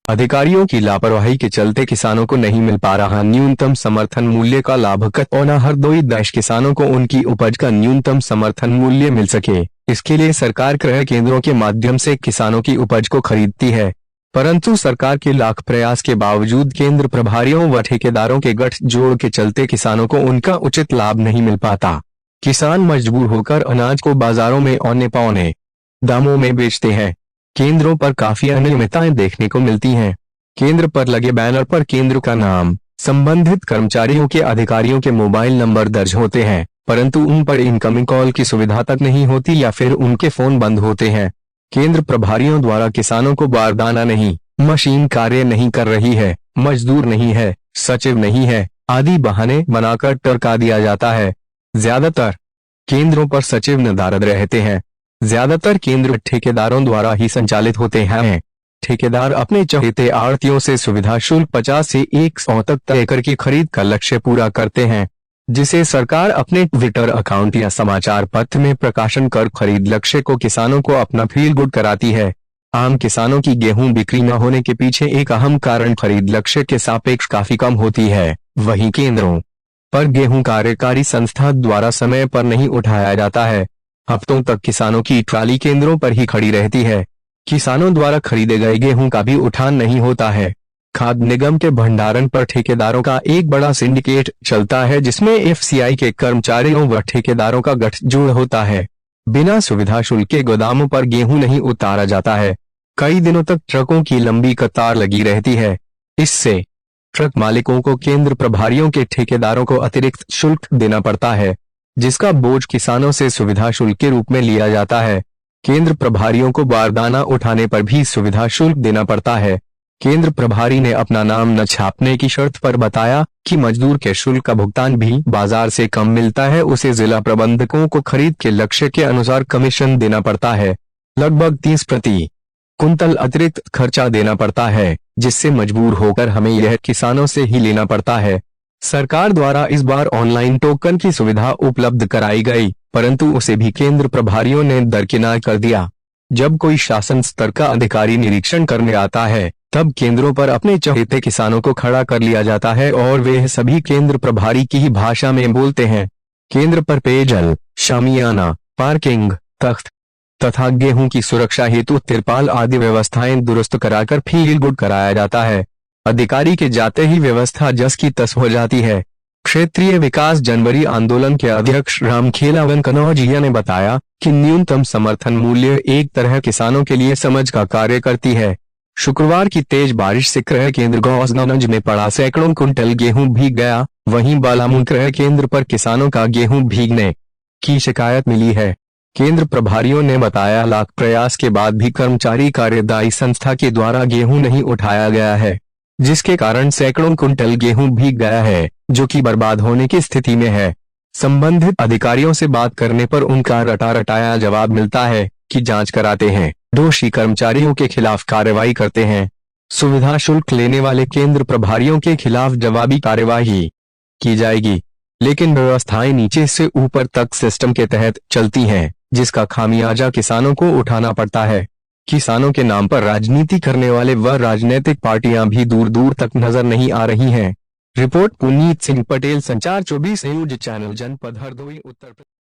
अधिकारियों की लापरवाही के चलते किसानों को नहीं मिल पा रहा न्यूनतम समर्थन मूल्य का लाभ। कतौना हरदोई देश किसानों को उनकी उपज का न्यूनतम समर्थन मूल्य मिल सके, इसके लिए सरकार क्रय केंद्रों के माध्यम से किसानों की उपज को खरीदती है, परंतु सरकार के लाख प्रयास के बावजूद केंद्र प्रभारियों व ठेकेदारों के गठजोड़ के चलते किसानों को उनका उचित लाभ नहीं मिल पाता। किसान मजबूर होकर अनाज को बाजारों में औने पौने दामों में बेचते हैं। केंद्रों पर काफी अनियमितताएं देखने को मिलती हैं। केंद्र पर लगे बैनर पर केंद्र का नाम, संबंधित कर्मचारियों के अधिकारियों के मोबाइल नंबर दर्ज होते हैं, परंतु उन पर इनकमिंग कॉल की सुविधा तक नहीं होती या फिर उनके फोन बंद होते हैं। केंद्र प्रभारियों द्वारा किसानों को बारदाना नहीं, मशीन कार्य नहीं कर रही है, मजदूर नहीं है, सचिव नहीं है आदि बहाने बनाकर टरका दिया जाता है। ज्यादातर केंद्रों पर सचिव नदारद रहते हैं। ज्यादातर केंद्र ठेकेदारों द्वारा ही संचालित होते हैं। ठेकेदार अपने चहेते आढ़तियों से सुविधा शुल्क 50 से 100 तक तय करके खरीद का लक्ष्य पूरा करते हैं, जिसे सरकार अपने ट्विटर अकाउंट या समाचार पत्र में प्रकाशन कर खरीद लक्ष्य को किसानों को अपना फील गुड कराती है। आम किसानों की गेहूं बिक्री न होने के पीछे एक अहम कारण खरीद लक्ष्य के सापेक्ष काफी कम होती है। वहीं केंद्रों पर गेहूं कार्यकारी संस्था द्वारा समय पर नहीं उठाया जाता है। हफ्तों तक किसानों की ट्राली केंद्रों पर ही खड़ी रहती है। किसानों द्वारा खरीदे गए गेहूं का भी उठान नहीं होता है। खाद्य निगम के भंडारण पर ठेकेदारों का एक बड़ा सिंडिकेट चलता है, जिसमें एफसीआई के कर्मचारियों व ठेकेदारों का गठजोड़ होता है। बिना सुविधा शुल्क के गोदामों पर गेहूं नहीं उतारा जाता है। कई दिनों तक ट्रकों की लंबी कतार लगी रहती है। इससे ट्रक मालिकों को केंद्र प्रभारियों के ठेकेदारों को अतिरिक्त शुल्क देना पड़ता है, जिसका बोझ किसानों से सुविधा शुल्क के रूप में लिया जाता है। केंद्र प्रभारियों को बारदाना उठाने पर भी सुविधा शुल्क देना पड़ता है। केंद्र प्रभारी ने अपना नाम न छापने की शर्त पर बताया कि मजदूर के शुल्क का भुगतान भी बाजार से कम मिलता है, उसे जिला प्रबंधकों को खरीद के लक्ष्य के अनुसार कमीशन देना पड़ता है। लगभग 30 प्रति कुंतल अतिरिक्त खर्चा देना पड़ता है, जिससे मजबूर होकर हमें यह किसानों से ही लेना पड़ता है। सरकार द्वारा इस बार ऑनलाइन टोकन की सुविधा उपलब्ध कराई गई, परंतु उसे भी केंद्र प्रभारियों ने दरकिनार कर दिया। जब कोई शासन स्तर का अधिकारी निरीक्षण करने आता है, तब केंद्रों पर अपने चहेते किसानों को खड़ा कर लिया जाता है और वे सभी केंद्र प्रभारी की ही भाषा में बोलते हैं। केंद्र पर पेयजल, शामियाना, पार्किंग, तख्त तथा गेहूं की सुरक्षा हेतु तिरपाल आदि व्यवस्थाएं दुरुस्त कराकर फील गुड कराया जाता है। अधिकारी के जाते ही व्यवस्था जस की तस हो जाती है। क्षेत्रीय विकास जनवरी आंदोलन के अध्यक्ष रामखेलावन कनौजिया ने बताया कि न्यूनतम समर्थन मूल्य एक तरह किसानों के लिए समझ का कार्य करती है। शुक्रवार की तेज बारिश से क्रय केंद्र गौसगंज में पड़ा सैकड़ों कुंटल गेहूं भीग गया। वहीं बालामुन क्रय केंद्र पर किसानों का गेहूं भीगने की शिकायत मिली है। केंद्र प्रभारियों ने बताया, लाख प्रयास के बाद भी कर्मचारी कार्यदायी संस्था के द्वारा गेहूं नहीं उठाया गया है, जिसके कारण सैकड़ों कुंटल गेहूं भीग गया है, जो कि बर्बाद होने की स्थिति में है। संबंधित अधिकारियों से बात करने पर उनका रटा रटाया जवाब मिलता है कि जांच कराते हैं, दोषी कर्मचारियों के खिलाफ कार्रवाई करते हैं। सुविधा शुल्क लेने वाले केंद्र प्रभारियों के खिलाफ जवाबी कार्यवाही की जाएगी, लेकिन व्यवस्थाएं नीचे से ऊपर तक सिस्टम के तहत चलती हैं, जिसका खामियाजा किसानों को उठाना पड़ता है। किसानों के नाम पर राजनीति करने वाले व राजनीतिक पार्टियां भी दूर दूर तक नजर नहीं आ रही हैं। रिपोर्ट पुनीत सिंह पटेल, संचार 24 न्यूज चैनल, जनपद हरदोई, उत्तर प्रदेश।